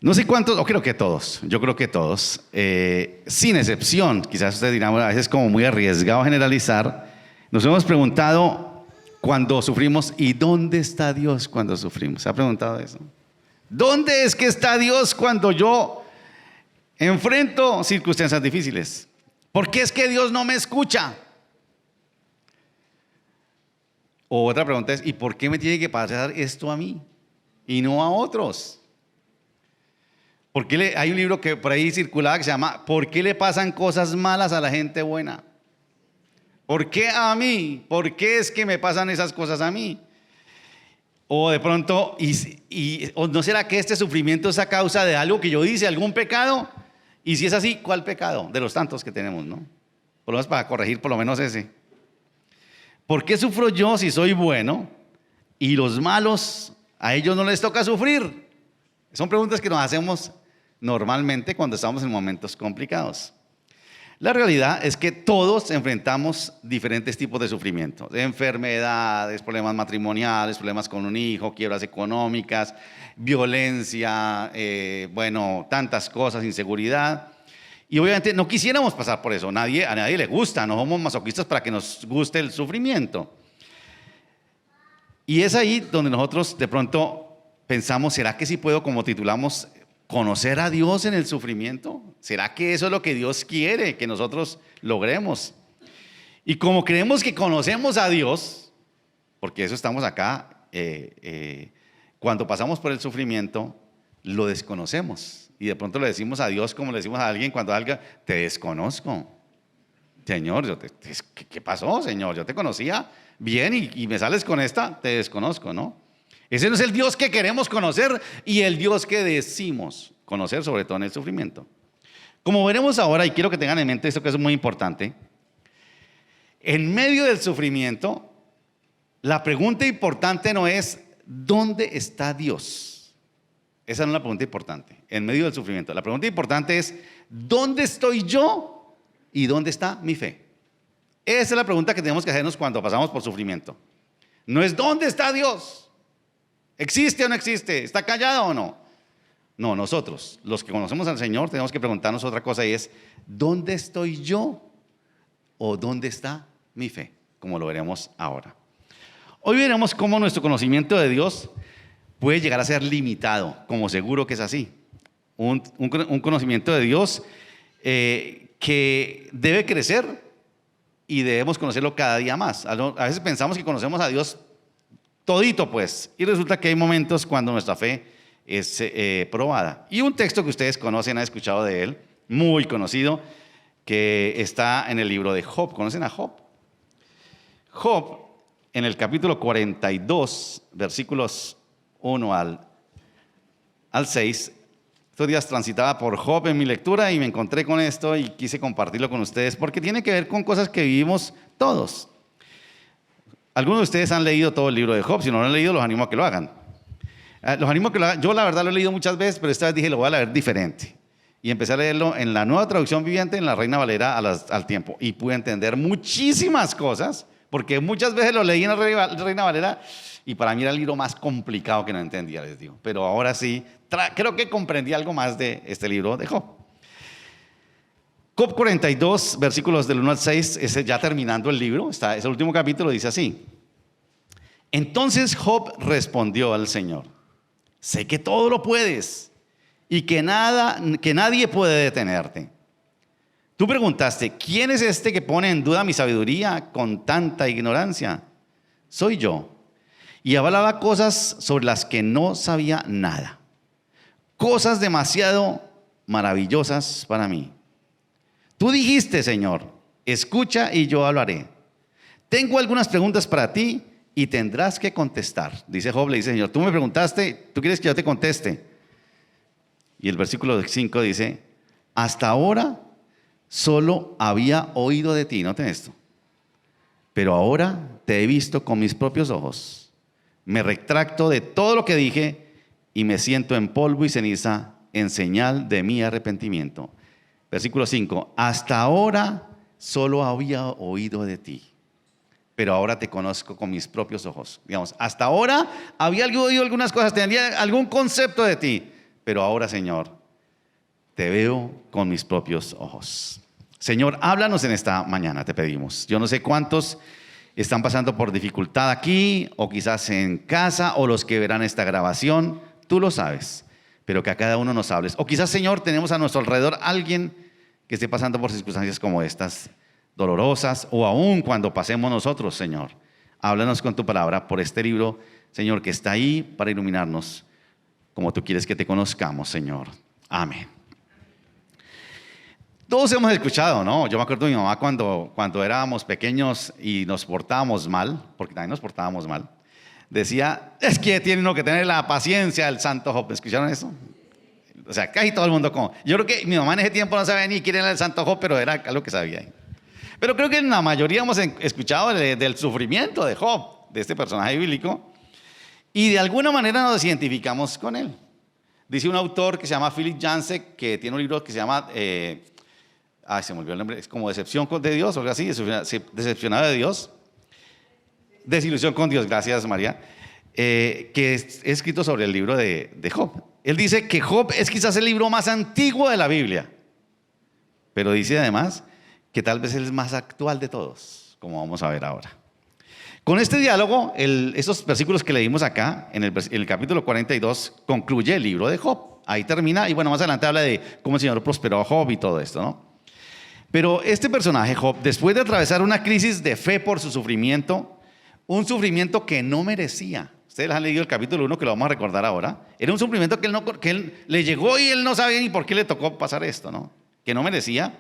No sé cuántos, o creo que todos, yo creo que todos, sin excepción, quizás ustedes dirán, bueno, a veces como muy arriesgado generalizar, nos hemos preguntado cuando sufrimos, ¿y dónde está Dios cuando sufrimos? ¿Se ha preguntado eso? ¿Dónde es que está Dios cuando yo enfrento circunstancias difíciles? ¿Por qué es que Dios no me escucha? O otra pregunta es, ¿y por qué me tiene que pasar esto a mí y no a otros? Porque hay un libro que por ahí circulaba que se llama ¿Por qué le pasan cosas malas a la gente buena? ¿Por qué a mí? ¿Por qué es que me pasan esas cosas a mí? O de pronto, ¿o no será que este sufrimiento es a causa de algo que yo hice, algún pecado? Y si es así, ¿cuál pecado? De los tantos que tenemos, ¿no? Por lo menos para corregir por lo menos ese. ¿Por qué sufro yo si soy bueno y los malos a ellos no les toca sufrir? Son preguntas que nos hacemos normalmente cuando estamos en momentos complicados. La realidad es que todos enfrentamos diferentes tipos de sufrimiento, enfermedades, problemas matrimoniales, problemas con un hijo, quiebras económicas, violencia, tantas cosas, inseguridad. Y obviamente no quisiéramos pasar por eso, a nadie le gusta, no somos masoquistas para que nos guste el sufrimiento. Y es ahí donde nosotros de pronto pensamos, ¿será que sí puedo, como titulamos, conocer a Dios en el sufrimiento? ¿Será que eso es lo que Dios quiere que nosotros logremos? Y como creemos que conocemos a Dios, porque eso estamos acá, cuando pasamos por el sufrimiento, lo desconocemos. Y de pronto le decimos a Dios como le decimos a alguien cuando alguien, te desconozco. Señor, ¿qué pasó, Señor? Yo te conocía bien y me sales con esta, te desconozco, ¿no? Ese no es el Dios que queremos conocer y el Dios que decimos conocer, sobre todo en el sufrimiento. Como veremos ahora, y quiero que tengan en mente esto que es muy importante, en medio del sufrimiento, la pregunta importante no es ¿dónde está Dios? Esa no es la pregunta importante, en medio del sufrimiento. La pregunta importante es ¿dónde estoy yo y dónde está mi fe? Esa es la pregunta que tenemos que hacernos cuando pasamos por sufrimiento. No es ¿dónde está Dios? ¿Existe o no existe? ¿Está callado o no? No, nosotros, los que conocemos al Señor, tenemos que preguntarnos otra cosa y es ¿dónde estoy yo o dónde está mi fe? Como lo veremos ahora. Hoy veremos cómo nuestro conocimiento de Dios puede llegar a ser limitado, como seguro que es así. Un conocimiento de Dios que debe crecer y debemos conocerlo cada día más. A veces pensamos que conocemos a Dios todito, pues, y resulta que hay momentos cuando nuestra fe es probada. Y un texto que ustedes conocen, han escuchado de él, muy conocido, que está en el libro de Job. ¿Conocen a Job? Job, en el capítulo 42, versículos 1 al 6, estos días transitaba por Job en mi lectura y me encontré con esto y quise compartirlo con ustedes porque tiene que ver con cosas que vivimos todos. Algunos de ustedes han leído todo el libro de Job, si no lo han leído los animo a que lo hagan. Yo la verdad lo he leído muchas veces, pero esta vez dije lo voy a leer diferente. Y empecé a leerlo en la Nueva Traducción Viviente, en la Reina Valera al tiempo. Y pude entender muchísimas cosas, porque muchas veces lo leí en la Reina Valera y para mí era el libro más complicado que no entendía, les digo. Pero ahora sí, creo que comprendí algo más de este libro de Job. Job 42, versículos del 1 al 6, ya terminando el libro, es el último capítulo, dice así. Entonces Job respondió al Señor: sé que todo lo puedes y que nadie puede detenerte. Tú preguntaste, ¿quién es este que pone en duda mi sabiduría con tanta ignorancia? Soy yo. Y hablaba cosas sobre las que no sabía nada. Cosas demasiado maravillosas para mí. Tú dijiste, Señor, escucha y yo hablaré. Tengo algunas preguntas para ti y tendrás que contestar. Dice Job, le dice, Señor, tú me preguntaste, ¿tú quieres que yo te conteste? Y el versículo 5 dice, hasta ahora solo había oído de ti, noten esto, pero ahora te he visto con mis propios ojos. Me retracto de todo lo que dije y me siento en polvo y ceniza en señal de mi arrepentimiento. Versículo 5, hasta ahora solo había oído de ti, pero ahora te conozco con mis propios ojos. Digamos, hasta ahora había oído algunas cosas, tenía algún concepto de ti, pero ahora, Señor, te veo con mis propios ojos. Señor, háblanos en esta mañana, te pedimos. Yo no sé cuántos están pasando por dificultad aquí, o quizás en casa, o los que verán esta grabación. Tú lo sabes, pero que a cada uno nos hables. O quizás, Señor, tenemos a nuestro alrededor alguien que esté pasando por circunstancias como estas, dolorosas, o aún cuando pasemos nosotros, Señor. Háblanos con tu palabra por este libro, Señor, que está ahí para iluminarnos como tú quieres que te conozcamos, Señor. Amén. Todos hemos escuchado, ¿no? Yo me acuerdo de mi mamá cuando éramos pequeños y nos portábamos mal, porque también nos portábamos mal, decía, es que tiene uno que tener la paciencia del santo Job. ¿Escucharon eso? O sea, casi todo el mundo como. Yo creo que mi mamá en ese tiempo no sabía ni quién era el santo Job, pero era algo que sabía. Pero creo que la mayoría hemos escuchado del sufrimiento de Job, de este personaje bíblico, y de alguna manera nos identificamos con él. Dice un autor que se llama Philip Yancey, que tiene un libro que se llama... se me olvidó el nombre, es como Decepción de Dios, o algo así, Decepcionado de Dios. Desilusión con Dios, gracias María, que es escrito sobre el libro de Job. Él dice que Job es quizás el libro más antiguo de la Biblia, pero dice además que tal vez es el más actual de todos, como vamos a ver ahora. Con este diálogo, esos versículos que leímos acá, en el capítulo 42, concluye el libro de Job. Ahí termina, y bueno, más adelante habla de cómo el Señor prosperó a Job y todo esto, ¿no? Pero este personaje, Job, después de atravesar una crisis de fe por su sufrimiento, un sufrimiento que no merecía. Ustedes han leído el capítulo 1, que lo vamos a recordar ahora. Era un sufrimiento que él le llegó y él no sabía ni por qué le tocó pasar esto, ¿no? Que no merecía.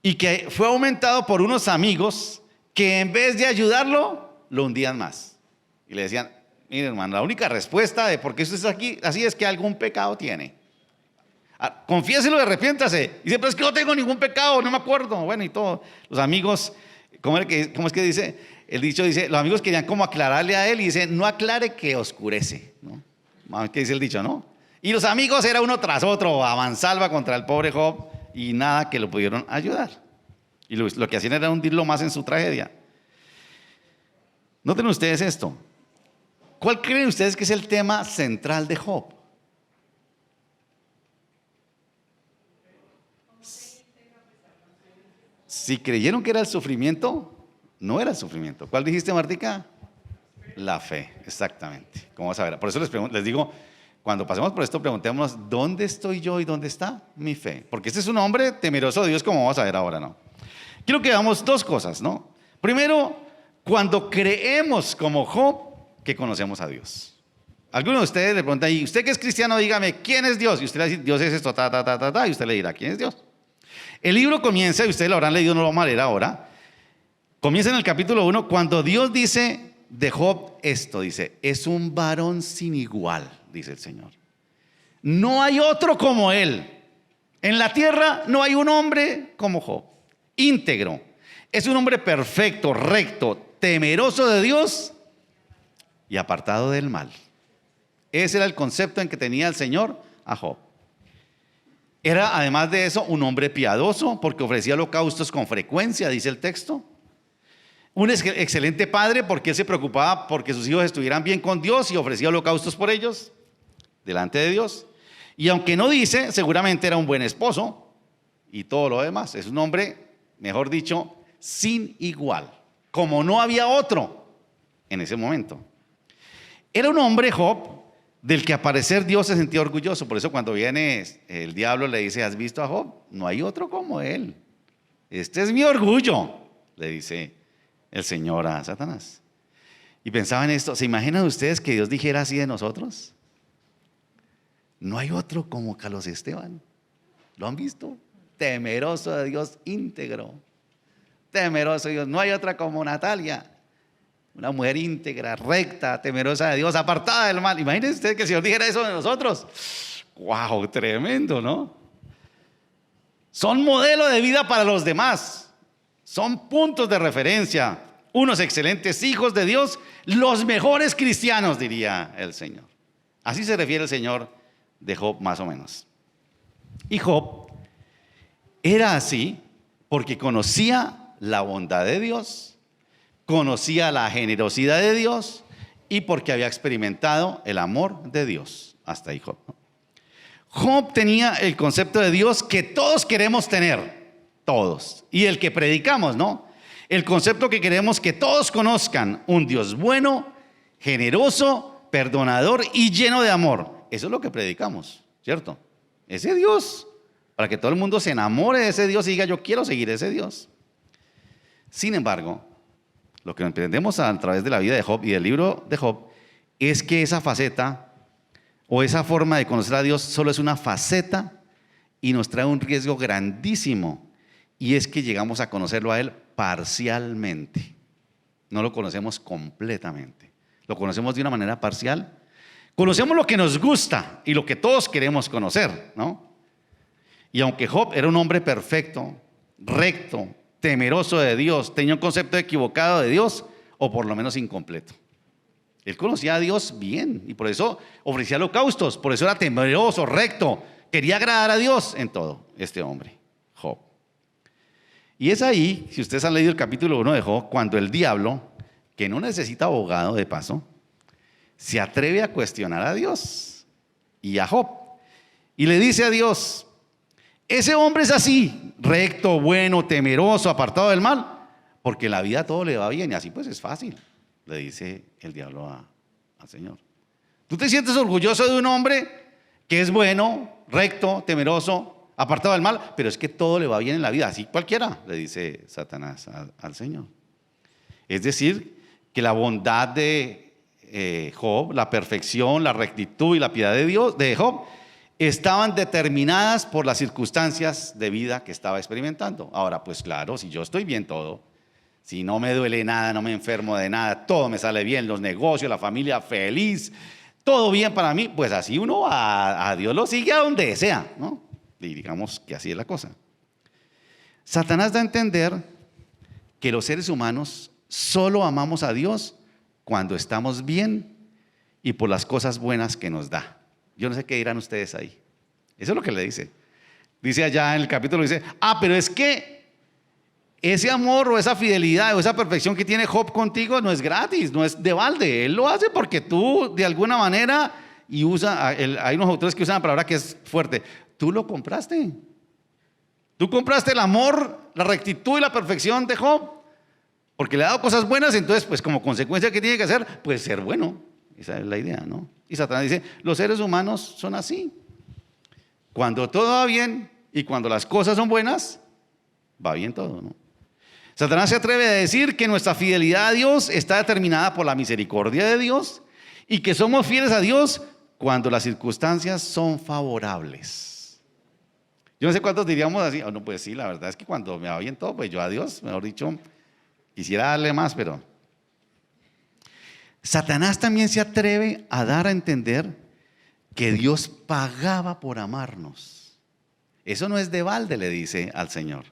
Y que fue aumentado por unos amigos que en vez de ayudarlo, lo hundían más. Y le decían, mire hermano, la única respuesta de por qué usted está aquí así es que algún pecado tiene. Confiéselo y arrepiéntase. Dice, pero es que no tengo ningún pecado, no me acuerdo. Bueno, y todo. Los amigos, ¿cómo es que dice? El dicho dice, los amigos querían como aclararle a él y dice, no aclare que oscurece, ¿no? ¿Qué dice el dicho, no? Y los amigos era uno tras otro, a mansalva contra el pobre Job y nada que lo pudieron ayudar. Y lo que hacían era hundirlo más en su tragedia. Noten ustedes esto. ¿Cuál creen ustedes que es el tema central de Job? Si creyeron que era el sufrimiento, no era el sufrimiento. ¿Cuál dijiste, Martica? La fe, exactamente. ¿Cómo vas a ver? Por eso les digo, cuando pasemos por esto, preguntémonos, ¿dónde estoy yo y dónde está mi fe? Porque este es un hombre temeroso de Dios, como vamos a ver ahora, ¿no? Quiero que veamos dos cosas, ¿no? Primero, cuando creemos como Job que conocemos a Dios. Alguno de ustedes le pregunta, y usted que es cristiano, dígame, ¿quién es Dios? Y usted le dice, Dios es esto, y usted le dirá, ¿quién es Dios? El libro comienza, y ustedes lo habrán leído, no lo vamos a leer ahora, comienza en el capítulo 1, cuando Dios dice de Job esto, dice, es un varón sin igual, dice el Señor. No hay otro como él. En la tierra no hay un hombre como Job. Íntegro. Es un hombre perfecto, recto, temeroso de Dios y apartado del mal. Ese era el concepto en que tenía el Señor a Job. Era además de eso un hombre piadoso porque ofrecía holocaustos con frecuencia, dice el texto. Un excelente padre porque él se preocupaba porque sus hijos estuvieran bien con Dios y ofrecía holocaustos por ellos delante de Dios. Y aunque no dice, seguramente era un buen esposo y todo lo demás. Es un hombre, mejor dicho, sin igual, como no había otro en ese momento. Era un hombre, Job, del que a parecer Dios se sentía orgulloso. Por eso cuando viene el diablo le dice, ¿has visto a Job? No hay otro como él. Este es mi orgullo, le dice el Señor a Satanás. Y pensaba en esto, ¿se imaginan ustedes que Dios dijera así de nosotros? No hay otro como Carlos Esteban. ¿Lo han visto? Temeroso de Dios, íntegro. Temeroso de Dios. No hay otra como Natalia. Una mujer íntegra, recta, temerosa de Dios, apartada del mal. Imagínense ustedes que el Señor dijera eso de nosotros. ¡Wow! Tremendo, ¿no? Son modelo de vida para los demás. Son puntos de referencia. Unos excelentes hijos de Dios, los mejores cristianos, diría el Señor. Así se refiere el Señor de Job, más o menos. Y Job era así porque conocía la bondad de Dios, conocía la generosidad de Dios y porque había experimentado el amor de Dios. Hasta ahí Job, ¿no? Job tenía el concepto de Dios que todos queremos tener, todos, y el que predicamos, ¿no? El concepto que queremos que todos conozcan, un Dios bueno, generoso, perdonador y lleno de amor. Eso es lo que predicamos, ¿cierto? Ese Dios, para que todo el mundo se enamore de ese Dios y diga, yo quiero seguir ese Dios. Sin embargo, lo que entendemos a través de la vida de Job y del libro de Job es que esa faceta o esa forma de conocer a Dios solo es una faceta y nos trae un riesgo grandísimo, y es que llegamos a conocerlo a Él parcialmente. No lo conocemos completamente, lo conocemos de una manera parcial. Conocemos lo que nos gusta y lo que todos queremos conocer, ¿no? Y aunque Job era un hombre perfecto, recto, temeroso de Dios, tenía un concepto equivocado de Dios, o por lo menos incompleto. Él conocía a Dios bien y por eso ofrecía holocaustos, por eso era temeroso, recto, quería agradar a Dios en todo, este hombre, Job. Y es ahí, si ustedes han leído el capítulo 1 de Job, cuando el diablo, que no necesita abogado de paso, se atreve a cuestionar a Dios y a Job. Y le dice a Dios, ese hombre es así, recto, bueno, temeroso, apartado del mal, porque en la vida todo le va bien y así pues es fácil. Le dice el diablo al Señor. ¿Tú te sientes orgulloso de un hombre que es bueno, recto, temeroso, apartado del mal? Pero es que todo le va bien en la vida, así cualquiera, le dice Satanás al Señor. Es decir, que la bondad de Job, la perfección, la rectitud y la piedad de Dios, de Job, estaban determinadas por las circunstancias de vida que estaba experimentando. Ahora, pues claro, si yo estoy bien todo, si no me duele nada, no me enfermo de nada, todo me sale bien, los negocios, la familia feliz, todo bien para mí, pues así uno a Dios lo sigue a donde sea, ¿no? Y digamos que así es la cosa. Satanás da a entender que los seres humanos solo amamos a Dios cuando estamos bien y por las cosas buenas que nos da. Yo no sé qué dirán ustedes ahí. Eso es lo que le dice. Dice allá en el capítulo, dice, pero es que ese amor o esa fidelidad o esa perfección que tiene Job contigo no es gratis, no es de balde. Él lo hace porque tú de alguna manera, y hay unos autores que usan la palabra que es fuerte, tú lo compraste. Tú compraste el amor, la rectitud y la perfección de Job, porque le ha dado cosas buenas, entonces pues como consecuencia, ¿qué tiene que hacer? Pues ser bueno. Esa es la idea, ¿no? Y Satanás dice, los seres humanos son así. Cuando todo va bien y cuando las cosas son buenas, va bien todo, ¿no? Satanás se atreve a decir que nuestra fidelidad a Dios está determinada por la misericordia de Dios y que somos fieles a Dios cuando las circunstancias son favorables. Yo no sé cuántos diríamos así, no, pues sí, la verdad es que cuando me va bien todo, pues yo a Dios, mejor dicho, quisiera darle más, pero... Satanás también se atreve a dar a entender que Dios pagaba por amarnos. Eso no es de balde, le dice al Señor.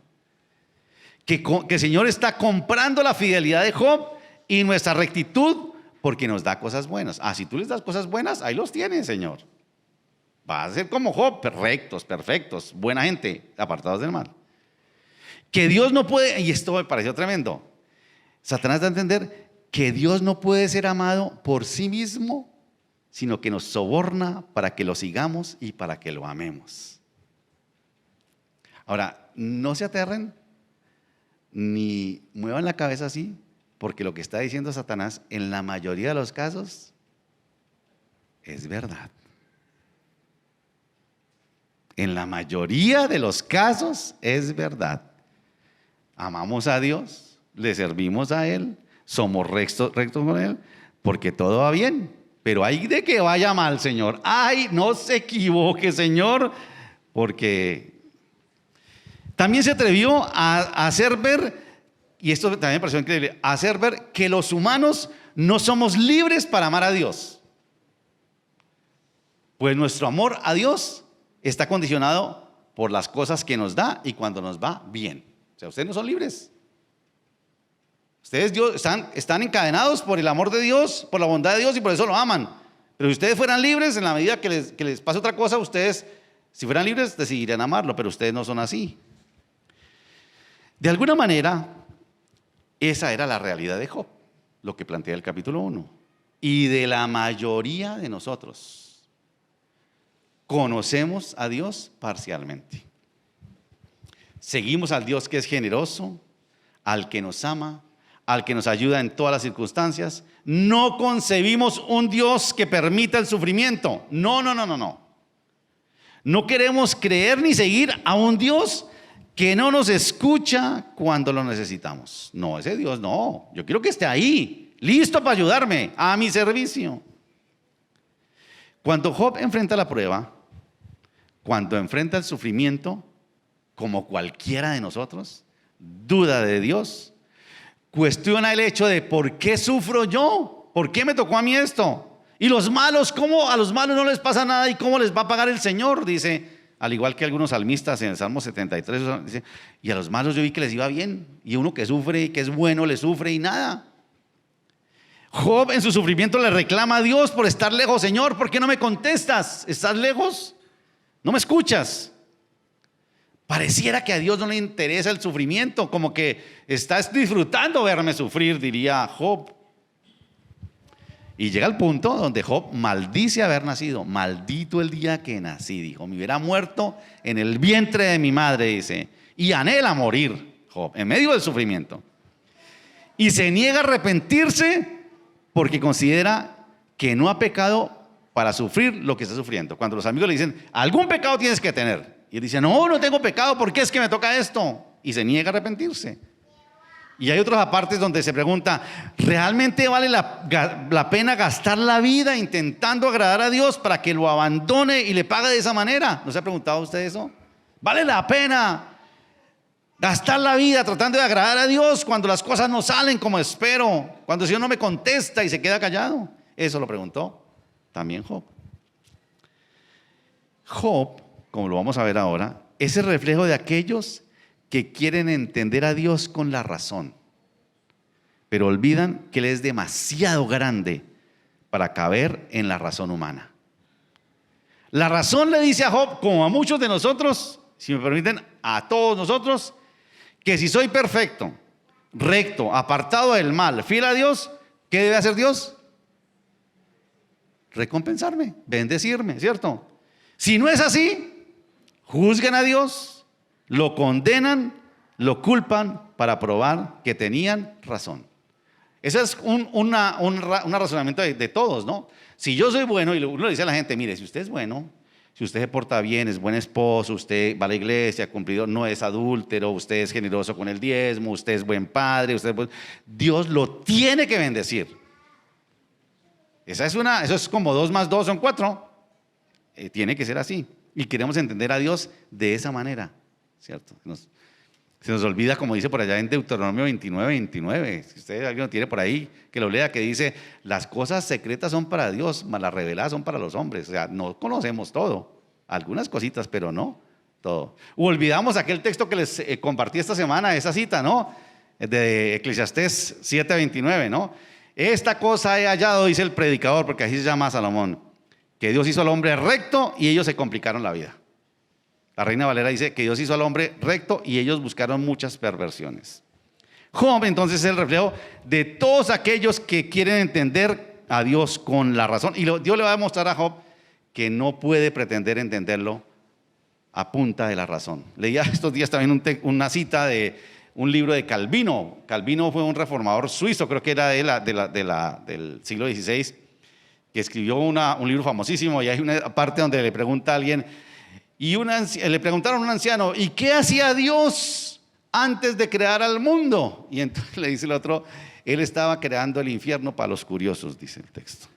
Que el Señor está comprando la fidelidad de Job y nuestra rectitud porque nos da cosas buenas. Si tú les das cosas buenas, ahí los tienes, Señor. Va a ser como Job, rectos, perfectos, buena gente, apartados del mal. Que Dios no puede, y esto me pareció tremendo, Satanás da a entender que Dios no puede ser amado por sí mismo, sino que nos soborna para que lo sigamos y para que lo amemos. Ahora, no se aterren ni muevan la cabeza así, porque lo que está diciendo Satanás en la mayoría de los casos es verdad. En la mayoría de los casos es verdad. Amamos a Dios, le servimos a Él, somos rectos con Él, porque todo va bien. Pero hay de que vaya mal, Señor. No se equivoque, Señor, porque también se atrevió a hacer ver, y esto también me pareció increíble, a hacer ver que los humanos no somos libres para amar a Dios. Pues nuestro amor a Dios está condicionado por las cosas que nos da y cuando nos va bien. O sea, ustedes no son libres. Ustedes están encadenados por el amor de Dios, por la bondad de Dios y por eso lo aman. Pero si ustedes fueran libres, en la medida que les pase otra cosa, ustedes, si fueran libres, decidirían amarlo, pero ustedes no son así. De alguna manera, esa era la realidad de Job, lo que plantea el capítulo 1. Y de la mayoría de nosotros. conocemos a Dios parcialmente. Seguimos al Dios que es generoso, al que nos ama, al que nos ayuda en todas las circunstancias. No concebimos un Dios que permita el sufrimiento. No. No queremos creer ni seguir a un Dios que no nos escucha cuando lo necesitamos. No, ese Dios no. Yo quiero que esté ahí, listo para ayudarme, a mi servicio. Cuando Job enfrenta la prueba, cuando enfrenta el sufrimiento, como cualquiera de nosotros, duda de Dios, cuestiona el hecho de ¿por qué sufro yo? ¿Por qué me tocó a mí esto? Y los malos, ¿cómo a los malos no les pasa nada y cómo les va a pagar el Señor? Dice, al igual que algunos salmistas en el Salmo 73, dice, y a los malos yo vi que les iba bien, y uno que sufre y que es bueno le sufre y nada. Job en su sufrimiento le reclama a Dios por estar lejos. Señor, ¿por qué no me contestas? ¿Estás lejos? ¿No me escuchas? Pareciera que a Dios no le interesa el sufrimiento, como que estás disfrutando verme sufrir, diría Job. Y llega al punto donde Job maldice haber nacido. Maldito el día que nací, dijo. Me hubiera muerto en el vientre de mi madre, dice. Y anhela morir, Job, en medio del sufrimiento. Y se niega a arrepentirse porque considera que no ha pecado para sufrir lo que está sufriendo. Cuando los amigos le dicen, algún pecado tienes que tener. Y él dice, no tengo pecado, ¿por qué es que me toca esto? Y se niega a arrepentirse. Y hay otras apartes donde se pregunta, ¿realmente vale la pena gastar la vida intentando agradar a Dios para que lo abandone y le pague de esa manera? ¿No se ha preguntado usted eso? ¿Vale la pena gastar la vida tratando de agradar a Dios cuando las cosas no salen como espero? Cuando el Señor no me contesta y se queda callado. Eso lo preguntó también Job. Job, como lo vamos a ver ahora, es el reflejo de aquellos que quieren entender a Dios con la razón, pero olvidan que Él es demasiado grande para caber en la razón humana. La razón le dice a Job, como a muchos de nosotros, si me permiten, a todos nosotros, que si soy perfecto, recto, apartado del mal, fiel a Dios, ¿qué debe hacer Dios? Recompensarme, bendecirme, ¿cierto? Si no es así, juzgan a Dios, lo condenan, lo culpan para probar que tenían razón. Ese es un razonamiento de todos, ¿no? Si yo soy bueno, y uno le dice a la gente, mire, si usted es bueno, si usted se porta bien, es buen esposo, usted va a la iglesia, cumplidor, no es adúltero, usted es generoso con el diezmo, usted es buen padre, Dios lo tiene que bendecir. Eso es como 2 más 2 son 4. Tiene que ser así. Y queremos entender a Dios de esa manera, ¿cierto? Se nos olvida, como dice por allá en Deuteronomio 29. Si usted alguien lo tiene por ahí, que lo lea, que dice, las cosas secretas son para Dios, mas las reveladas son para los hombres. O sea, no conocemos todo, algunas cositas, pero no todo. O olvidamos aquel texto que les compartí esta semana, esa cita, ¿no? De Eclesiastés 7:29, ¿no? Esta cosa he hallado, dice el predicador, porque así se llama Salomón, que Dios hizo al hombre recto y ellos se complicaron la vida. La Reina Valera dice que Dios hizo al hombre recto y ellos buscaron muchas perversiones. Job entonces es el reflejo de todos aquellos que quieren entender a Dios con la razón. Y Dios le va a demostrar a Job que no puede pretender entenderlo a punta de la razón. Leía estos días también una cita de un libro de Calvino. Calvino fue un reformador suizo, creo que era del siglo XVI, que escribió un libro famosísimo, y hay una parte donde le pregunta a alguien, y le preguntaron a un anciano, ¿y qué hacía Dios antes de crear al mundo? Y entonces le dice el otro, Él estaba creando el infierno para los curiosos, dice el texto.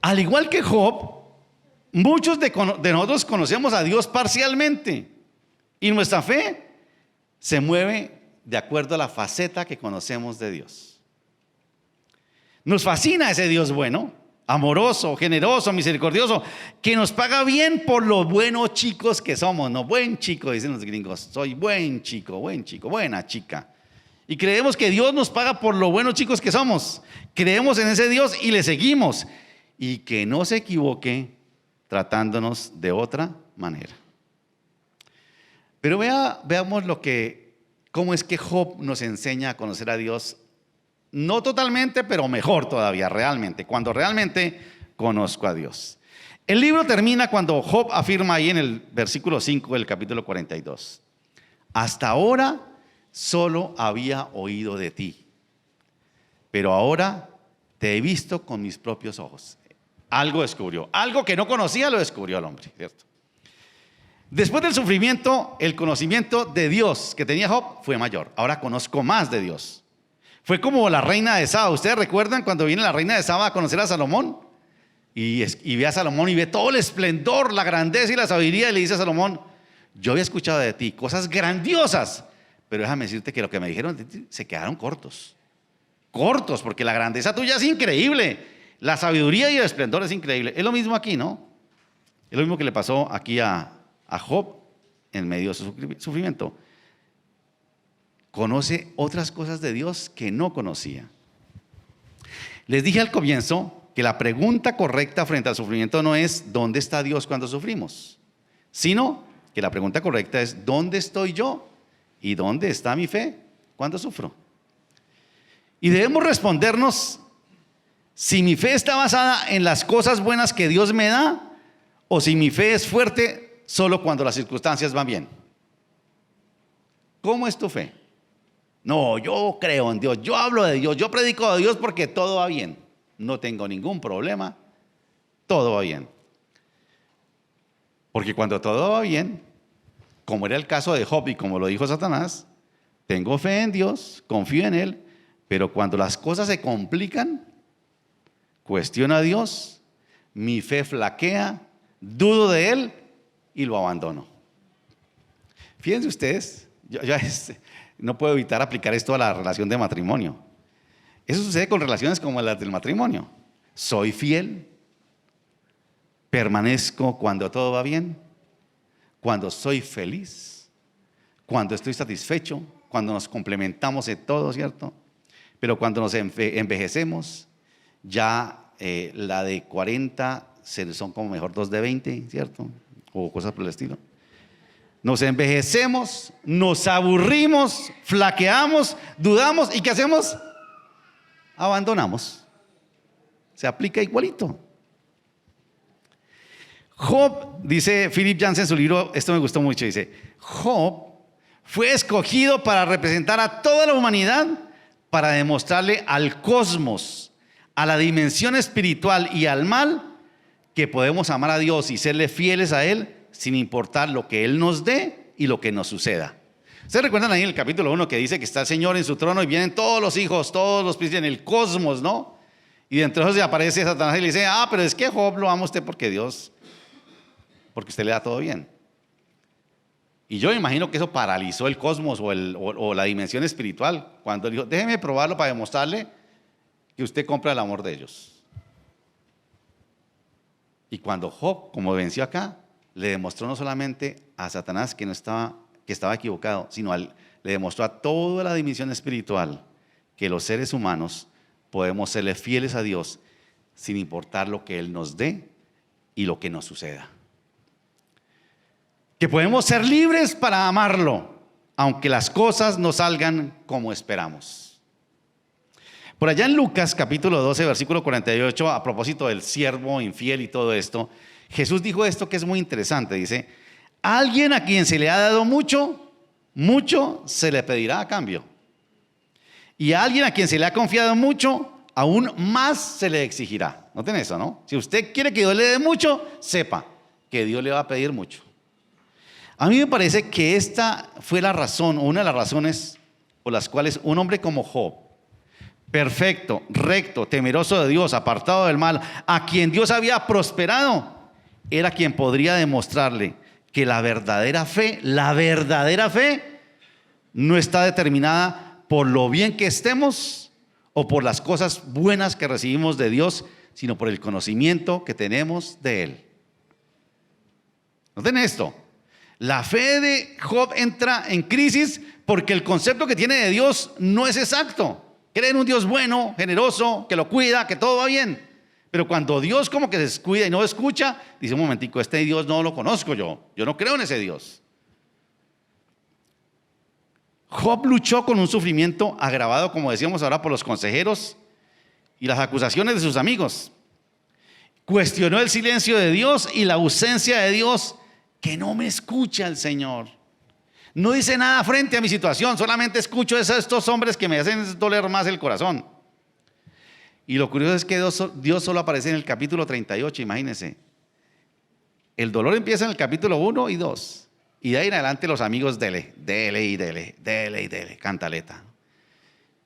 Al igual que Job, muchos de nosotros conocemos a Dios parcialmente, y nuestra fe se mueve de acuerdo a la faceta que conocemos de Dios. Nos fascina ese Dios bueno, amoroso, generoso, misericordioso, que nos paga bien por lo buenos chicos que somos. No, buen chico, dicen los gringos. Soy buen chico, buena chica. Y creemos que Dios nos paga por lo buenos chicos que somos. Creemos en ese Dios y le seguimos. Y que no se equivoque tratándonos de otra manera. Pero veamos cómo es que Job nos enseña a conocer a Dios. No totalmente, pero mejor todavía, realmente, cuando realmente conozco a Dios. El libro termina cuando Job afirma ahí en el versículo 5 del capítulo 42. Hasta ahora solo había oído de ti, pero ahora te he visto con mis propios ojos. Algo descubrió, algo que no conocía lo descubrió el hombre, ¿cierto? Después del sufrimiento, el conocimiento de Dios que tenía Job fue mayor. Ahora conozco más de Dios. Fue como la reina de Saba. ¿Ustedes recuerdan cuando viene la reina de Saba a conocer a Salomón? Y ve a Salomón y ve todo el esplendor, la grandeza y la sabiduría, y le dice a Salomón: yo había escuchado de ti cosas grandiosas, pero déjame decirte que lo que me dijeron de ti se quedaron cortos, porque la grandeza tuya es increíble, la sabiduría y el esplendor es increíble. Es lo mismo aquí, ¿no? Es lo mismo que le pasó aquí a Job en medio de su sufrimiento. Conoce otras cosas de Dios que no conocía. Les dije al comienzo que la pregunta correcta frente al sufrimiento no es ¿dónde está Dios cuando sufrimos?, sino que la pregunta correcta es ¿dónde estoy yo? ¿Y dónde está mi fe cuando sufro? Y debemos respondernos si mi fe está basada en las cosas buenas que Dios me da, o si mi fe es fuerte solo cuando las circunstancias van bien. ¿Cómo es tu fe? No, yo creo en Dios, yo hablo de Dios, yo predico de Dios porque todo va bien. No tengo ningún problema, todo va bien. Porque cuando todo va bien, como era el caso de Job y como lo dijo Satanás, tengo fe en Dios, confío en Él, pero cuando las cosas se complican, cuestiono a Dios, mi fe flaquea, dudo de Él y lo abandono. Fíjense ustedes, yo no puedo evitar aplicar esto a la relación de matrimonio. Eso sucede con relaciones como las del matrimonio. Soy fiel, permanezco cuando todo va bien, cuando soy feliz, cuando estoy satisfecho, cuando nos complementamos en todo, ¿cierto? Pero cuando nos envejecemos, ya la de 40 son como mejor 2 de 20, ¿cierto? O cosas por el estilo. Nos envejecemos, nos aburrimos, flaqueamos, dudamos, ¿y qué hacemos? Abandonamos. Se aplica igualito. Job, dice Philip Yancey en su libro, esto me gustó mucho, dice: Job fue escogido para representar a toda la humanidad, para demostrarle al cosmos, a la dimensión espiritual y al mal, que podemos amar a Dios y serle fieles a Él sin importar lo que Él nos dé y lo que nos suceda. ¿Ustedes recuerdan ahí en el capítulo 1 que dice que está el Señor en su trono y vienen todos los hijos, todos los príncipes en el cosmos, ¿no? Y dentro de ellos aparece Satanás y le dice: pero es que Job lo ama usted porque usted le da todo bien. Y yo me imagino que eso paralizó el cosmos o la dimensión espiritual cuando él dijo: déjeme probarlo para demostrarle que usted compra el amor de ellos. Y cuando Job, como venció acá, le demostró no solamente a Satanás que estaba equivocado, sino le demostró a toda la dimensión espiritual que los seres humanos podemos serle fieles a Dios sin importar lo que Él nos dé y lo que nos suceda. Que podemos ser libres para amarlo, aunque las cosas no salgan como esperamos. Por allá en Lucas capítulo 12, versículo 48, a propósito del siervo infiel y todo esto, Jesús dijo esto que es muy interesante. Dice: alguien a quien se le ha dado mucho, mucho se le pedirá a cambio. Y a alguien a quien se le ha confiado mucho, aún más se le exigirá. Noten eso, ¿no? Si usted quiere que Dios le dé mucho, sepa que Dios le va a pedir mucho. A mí me parece que esta fue la razón, o una de las razones por las cuales un hombre como Job, perfecto, recto, temeroso de Dios, apartado del mal, a quien Dios había prosperado, era quien podría demostrarle que la verdadera fe no está determinada por lo bien que estemos o por las cosas buenas que recibimos de Dios, sino por el conocimiento que tenemos de Él. Noten esto: la fe de Job entra en crisis porque el concepto que tiene de Dios no es exacto. Cree en un Dios bueno, generoso, que lo cuida, que todo va bien. Pero cuando Dios como que se descuida y no escucha, dice: un momentico, este Dios no lo conozco yo no creo en ese Dios. Job luchó con un sufrimiento agravado, como decíamos ahora, por los consejeros y las acusaciones de sus amigos. Cuestionó el silencio de Dios y la ausencia de Dios, que no me escucha el Señor. No dice nada frente a mi situación, solamente escucho a estos hombres que me hacen doler más el corazón. Y lo curioso es que Dios solo aparece en el capítulo 38, imagínense. El dolor empieza en el capítulo 1 y 2. Y de ahí en adelante los amigos dele, cantaleta.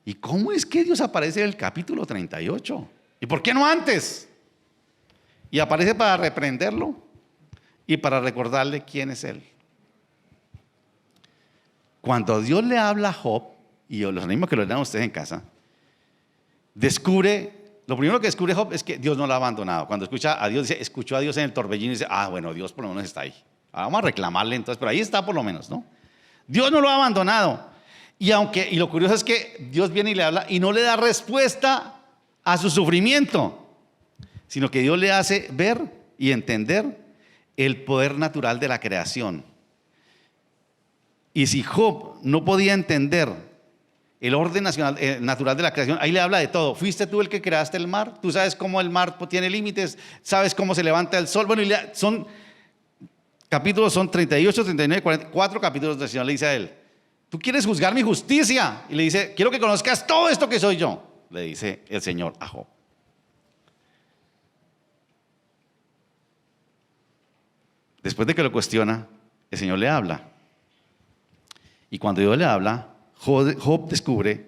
¿Y cómo es que Dios aparece en el capítulo 38? ¿Y por qué no antes? Y aparece para reprenderlo y para recordarle quién es Él. Cuando Dios le habla a Job, y yo los animo a que lo lean ustedes en casa, lo primero que descubre Job es que Dios no lo ha abandonado. Cuando escucha a Dios, dice, escuchó a Dios en el torbellino y dice, bueno, Dios por lo menos está ahí. Vamos a reclamarle entonces, pero ahí está por lo menos, ¿no? Dios no lo ha abandonado. Y lo curioso es que Dios viene y le habla y no le da respuesta a su sufrimiento, sino que Dios le hace ver y entender el poder natural de la creación. Y si Job no podía entender el orden natural de la creación, ahí le habla de todo. Fuiste tú el que creaste el mar, tú sabes cómo el mar tiene límites, sabes cómo se levanta el sol. Bueno, son capítulos, son 38, 39, 44 capítulos donde el Señor le dice a él, tú quieres juzgar mi justicia. Y le dice, quiero que conozcas todo esto que soy yo, le dice el Señor a Job. Después de que lo cuestiona, el Señor le habla. Y cuando Dios le habla, Job descubre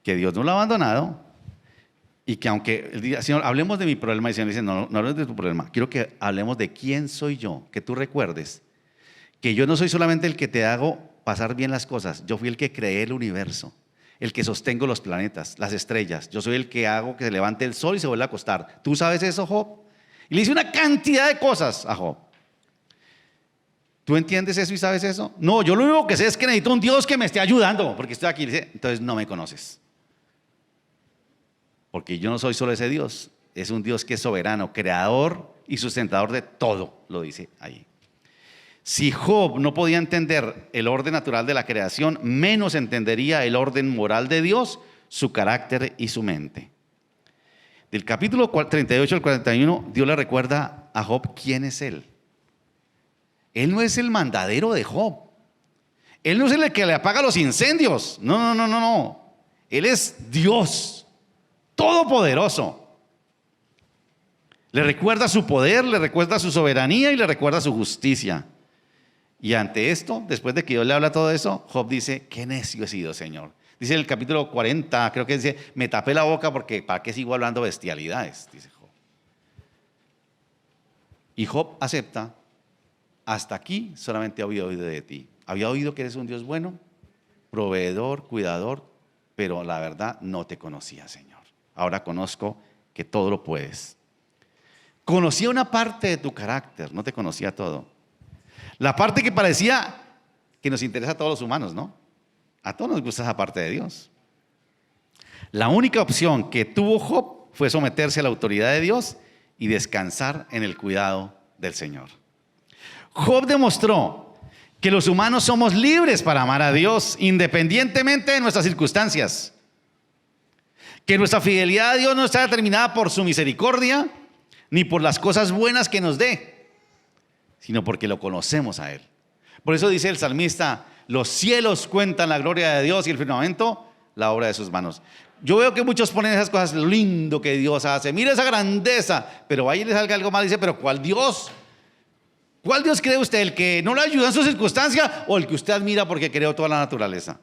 que Dios no lo ha abandonado y que aunque él diga, Señor, hablemos de mi problema, y el Señor le dice, no hablemos de tu problema, quiero que hablemos de quién soy yo, que tú recuerdes que yo no soy solamente el que te hago pasar bien las cosas, yo fui el que creé el universo, el que sostengo los planetas, las estrellas, yo soy el que hago que se levante el sol y se vuelva a acostar. ¿Tú sabes eso, Job? Y le dice una cantidad de cosas a Job. ¿Tú entiendes eso y sabes eso? No, yo lo único que sé es que necesito un Dios que me esté ayudando, porque estoy aquí. Dice, entonces no me conoces. Porque yo no soy solo ese Dios, es un Dios que es soberano, creador y sustentador de todo, lo dice ahí. Si Job no podía entender el orden natural de la creación, menos entendería el orden moral de Dios, su carácter y su mente. Del capítulo 38 al 41, Dios le recuerda a Job quién es Él. Él no es el mandadero de Job. Él no es el que le apaga los incendios. No. Él es Dios, todopoderoso. Le recuerda su poder, le recuerda su soberanía y le recuerda su justicia. Y ante esto, después de que Dios le habla todo eso, Job dice, qué necio he sido, Señor. Dice en el capítulo 40, creo que dice, me tapé la boca porque ¿para qué sigo hablando bestialidades? Dice Job. Y Job acepta. Hasta aquí solamente había oído de ti. Había oído que eres un Dios bueno, proveedor, cuidador, pero la verdad no te conocía, Señor. Ahora conozco que todo lo puedes. Conocía una parte de tu carácter, no te conocía todo. La parte que parecía que nos interesa a todos los humanos, ¿no? A todos nos gusta esa parte de Dios. La única opción que tuvo Job fue someterse a la autoridad de Dios y descansar en el cuidado del Señor. Job demostró que los humanos somos libres para amar a Dios independientemente de nuestras circunstancias. Que nuestra fidelidad a Dios no está determinada por su misericordia ni por las cosas buenas que nos dé, sino porque lo conocemos a Él. Por eso dice el salmista, los cielos cuentan la gloria de Dios y el firmamento la obra de sus manos. Yo veo que muchos ponen esas cosas, lo lindo que Dios hace, mira esa grandeza, pero ahí le salga algo mal y dice, pero ¿cuál Dios? ¿Cuál Dios cree usted? ¿El que no le ayuda en sus circunstancias o el que usted admira porque creó toda la naturaleza?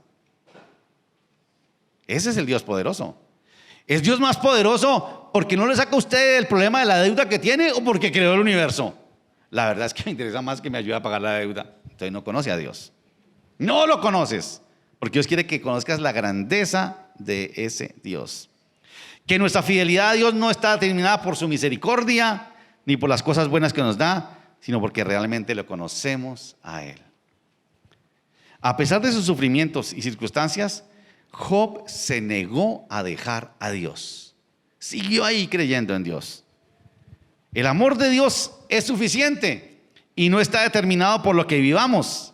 Ese es el Dios poderoso. ¿Es Dios más poderoso porque no le saca a usted el problema de la deuda que tiene o porque creó el universo? La verdad es que me interesa más que me ayude a pagar la deuda. Entonces no conoce a Dios. No lo conoces, porque Dios quiere que conozcas la grandeza de ese Dios. Que nuestra fidelidad a Dios no está determinada por su misericordia ni por las cosas buenas que nos da, sino porque realmente lo conocemos a Él. A pesar de sus sufrimientos y circunstancias, Job se negó a dejar a Dios. Siguió ahí creyendo en Dios. El amor de Dios es suficiente y no está determinado por lo que vivamos.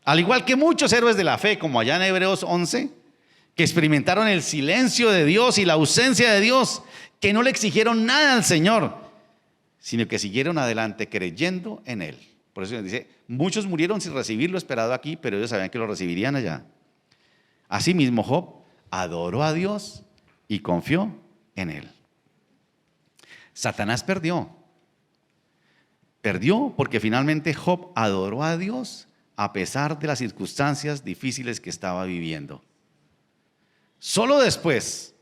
Al igual que muchos héroes de la fe, como allá en Hebreos 11, que experimentaron el silencio de Dios y la ausencia de Dios, que no le exigieron nada al Señor, sino que siguieron adelante creyendo en Él. Por eso dice, muchos murieron sin recibir lo esperado aquí, pero ellos sabían que lo recibirían allá. Asimismo, Job adoró a Dios y confió en Él. Satanás perdió. Perdió porque finalmente Job adoró a Dios a pesar de las circunstancias difíciles que estaba viviendo. Solo después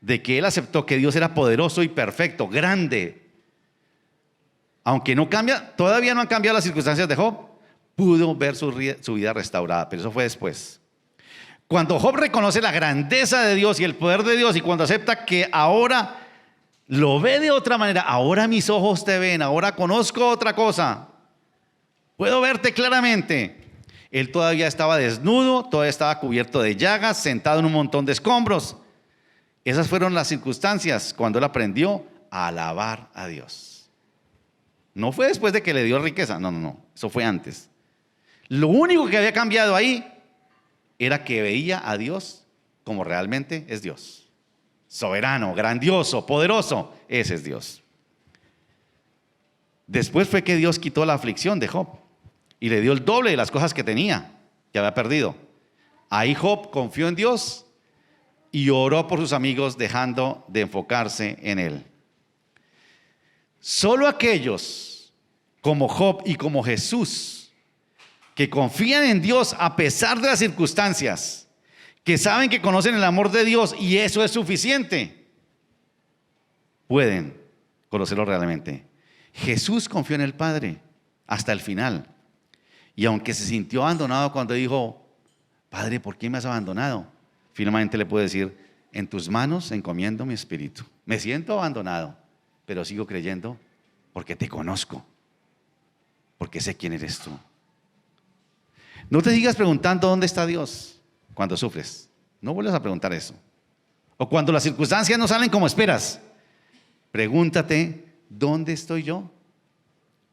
de que él aceptó que Dios era poderoso y perfecto, grande, aunque todavía no han cambiado las circunstancias de Job, pudo ver su vida restaurada, pero eso fue después. Cuando Job reconoce la grandeza de Dios y el poder de Dios, y cuando acepta que ahora lo ve de otra manera, ahora mis ojos te ven, ahora conozco otra cosa, puedo verte claramente. Él todavía estaba desnudo, todavía estaba cubierto de llagas, sentado en un montón de escombros. Esas fueron las circunstancias cuando él aprendió a alabar a Dios. No fue después de que le dio riqueza, no, eso fue antes. Lo único que había cambiado ahí era que veía a Dios como realmente es Dios. Soberano, grandioso, poderoso, ese es Dios. Después fue que Dios quitó la aflicción de Job y le dio el doble de las cosas que tenía, que había perdido. Ahí Job confió en Dios y oró por sus amigos, dejando de enfocarse en él. Solo aquellos como Job y como Jesús, que confían en Dios a pesar de las circunstancias, que saben que conocen el amor de Dios y eso es suficiente, pueden conocerlo realmente. Jesús confió en el Padre hasta el final. Y aunque se sintió abandonado cuando dijo, Padre, ¿por qué me has abandonado? Finalmente le puede decir, en tus manos encomiendo mi espíritu. Me siento abandonado, pero sigo creyendo porque te conozco, porque sé quién eres tú. No te sigas preguntando dónde está Dios cuando sufres. No vuelvas a preguntar eso. O cuando las circunstancias no salen como esperas. Pregúntate, ¿dónde estoy yo?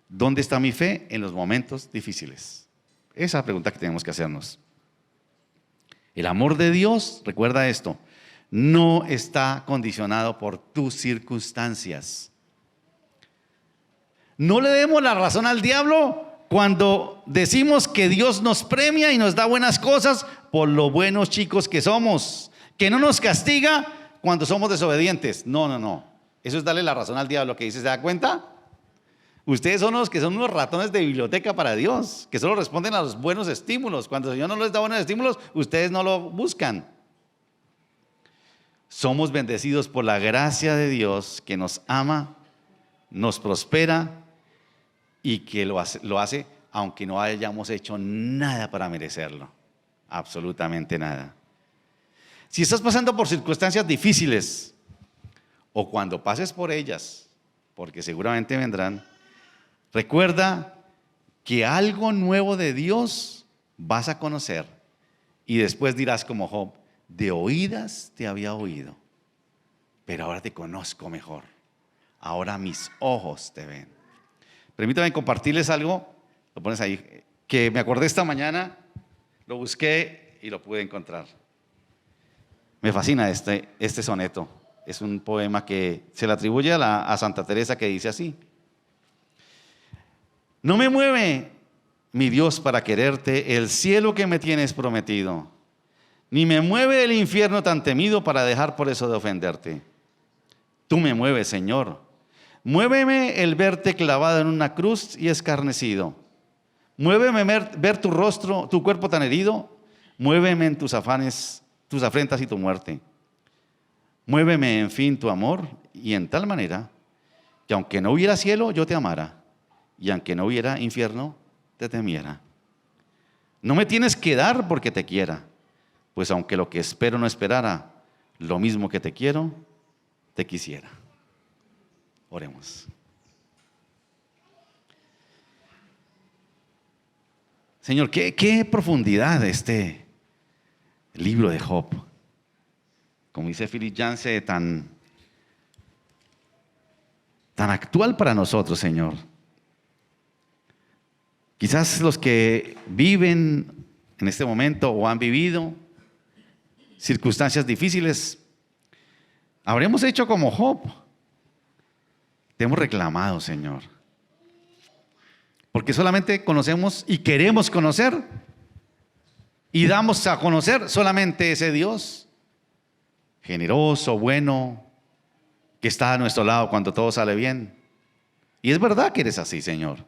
¿Dónde está mi fe en los momentos difíciles? Esa es la pregunta que tenemos que hacernos. El amor de Dios, recuerda esto, no está condicionado por tus circunstancias. No le demos la razón al diablo cuando decimos que Dios nos premia y nos da buenas cosas por lo buenos chicos que somos, que no nos castiga cuando somos desobedientes. No. Eso es darle la razón al diablo, que dice, ¿se da cuenta? Ustedes son los que son unos ratones de biblioteca para Dios, que solo responden a los buenos estímulos. Cuando el Señor no les da buenos estímulos, ustedes no lo buscan. Somos bendecidos por la gracia de Dios que nos ama, nos prospera y que lo hace aunque no hayamos hecho nada para merecerlo. Absolutamente nada. Si estás pasando por circunstancias difíciles o cuando pases por ellas, porque seguramente vendrán, recuerda que algo nuevo de Dios vas a conocer y después dirás como Job, de oídas te había oído, pero ahora te conozco mejor. Ahora mis ojos te ven. Permítanme compartirles algo, lo pones ahí, que me acordé esta mañana, lo busqué y lo pude encontrar. Me fascina este soneto. Es un poema que se le atribuye a Santa Teresa, que dice así: no me mueve, mi Dios, para quererte el cielo que me tienes prometido, ni me mueve el infierno tan temido para dejar por eso de ofenderte. Tú me mueves, Señor. Muéveme el verte clavado en una cruz y escarnecido. Muéveme ver tu rostro, tu cuerpo tan herido. Muéveme en tus afanes, tus afrentas y tu muerte. Muéveme, en fin, tu amor, y en tal manera que aunque no hubiera cielo, yo te amara, y aunque no hubiera infierno, te temiera. No me tienes que dar porque te quiera, pues aunque lo que espero no esperara, lo mismo que te quiero, te quisiera. Oremos. Señor, qué profundidad este libro de Job. Como dice Philip Yancey, tan actual para nosotros, Señor. Quizás los que viven en este momento o han vivido circunstancias difíciles, habremos hecho como Job. Te hemos reclamado, Señor. Porque solamente conocemos y queremos conocer y damos a conocer solamente ese Dios generoso, bueno, que está a nuestro lado cuando todo sale bien. Y es verdad que eres así, Señor.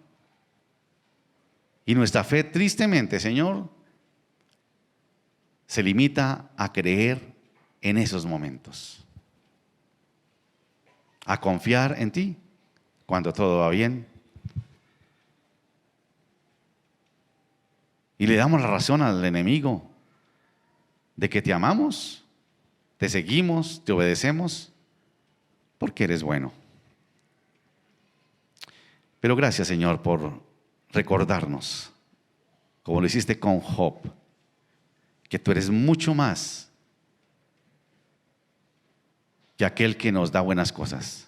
Y nuestra fe, tristemente, Señor, se limita a creer en esos momentos, a confiar en ti cuando todo va bien. Y le damos la razón al enemigo de que te amamos, te seguimos, te obedecemos, porque eres bueno. Pero gracias, Señor, por recordarnos, como lo hiciste con Job, que tú eres mucho más que aquel que nos da buenas cosas.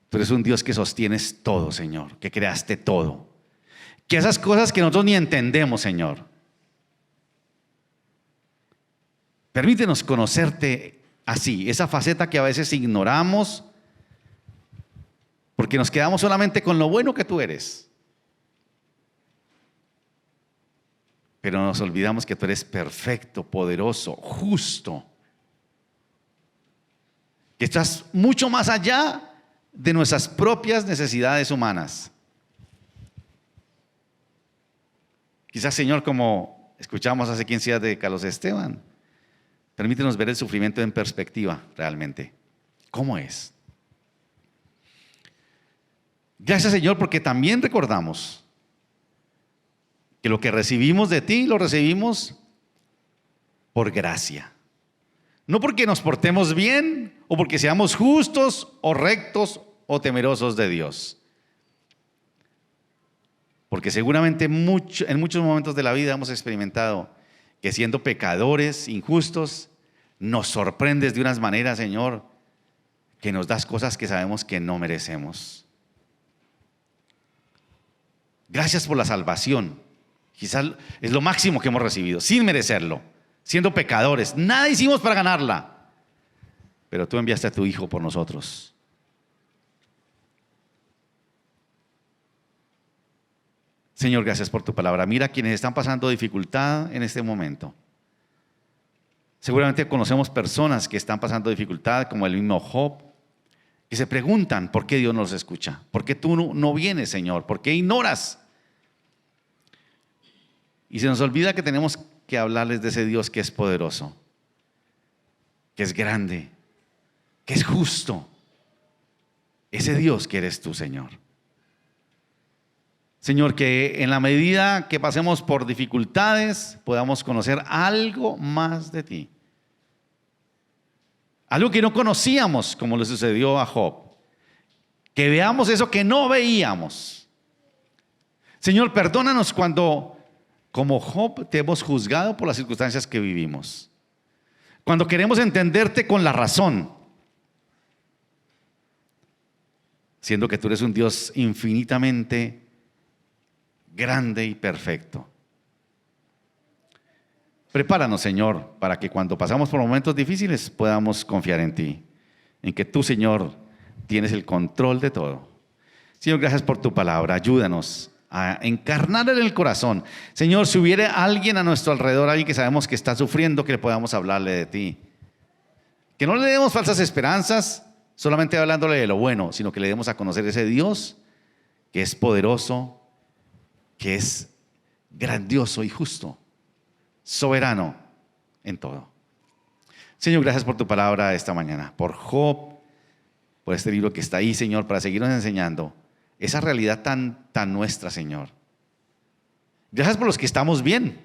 Tú eres un Dios que sostienes todo, Señor, que creaste todo. Que esas cosas que nosotros ni entendemos, Señor, permítenos conocerte así, esa faceta que a veces ignoramos porque nos quedamos solamente con lo bueno que tú eres. Pero nos olvidamos que tú eres perfecto, poderoso, justo, que estás mucho más allá de nuestras propias necesidades humanas. Quizás, Señor, como escuchamos hace 15 días de Carlos Esteban, permítenos ver el sufrimiento en perspectiva realmente. ¿Cómo es? Gracias, Señor, porque también recordamos que lo que recibimos de ti lo recibimos por gracia. No porque nos portemos bien o porque seamos justos o rectos o temerosos de Dios. Porque seguramente en muchos momentos de la vida hemos experimentado que siendo pecadores, injustos, nos sorprendes de unas maneras, Señor, que nos das cosas que sabemos que no merecemos. Gracias por la salvación. Quizás es lo máximo que hemos recibido, sin merecerlo, siendo pecadores. Nada hicimos para ganarla, pero tú enviaste a tu Hijo por nosotros. Señor, gracias por tu palabra. Mira quienes están pasando dificultad en este momento. Seguramente conocemos personas que están pasando dificultad, como el mismo Job, que se preguntan por qué Dios no los escucha. ¿Por qué tú no vienes, Señor? ¿Por qué ignoras? Y se nos olvida que tenemos que hablarles de ese Dios que es poderoso, que es grande, que es justo. Ese Dios que eres tú, Señor. Señor, que en la medida que pasemos por dificultades podamos conocer algo más de ti. Algo que no conocíamos, como le sucedió a Job. Que veamos eso que no veíamos. Señor, perdónanos cuando, como Job, te hemos juzgado por las circunstancias que vivimos. Cuando queremos entenderte con la razón, siendo que tú eres un Dios infinitamente grande y perfecto. Prepáranos, Señor, para que cuando pasamos por momentos difíciles podamos confiar en ti, en que tú, Señor, tienes el control de todo. Señor, gracias por tu palabra. Ayúdanos a encarnar en el corazón. Señor, si hubiera alguien a nuestro alrededor, alguien que sabemos que está sufriendo, que le podamos hablarle de ti. Que no le demos falsas esperanzas, solamente hablándole de lo bueno, sino que le demos a conocer ese Dios que es poderoso, que es grandioso y justo, soberano en todo. Señor, gracias por tu palabra esta mañana, por Job, por este libro que está ahí, Señor, para seguirnos enseñando esa realidad tan nuestra, Señor. Gracias por los que estamos bien,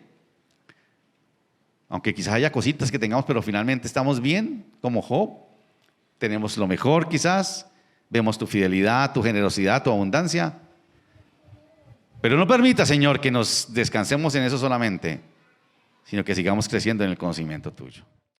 aunque quizás haya cositas que tengamos, pero finalmente estamos bien, como Job. Tenemos lo mejor quizás, vemos tu fidelidad, tu generosidad, tu abundancia. Pero no permita, Señor, que nos descansemos en eso solamente, sino que sigamos creciendo en el conocimiento tuyo.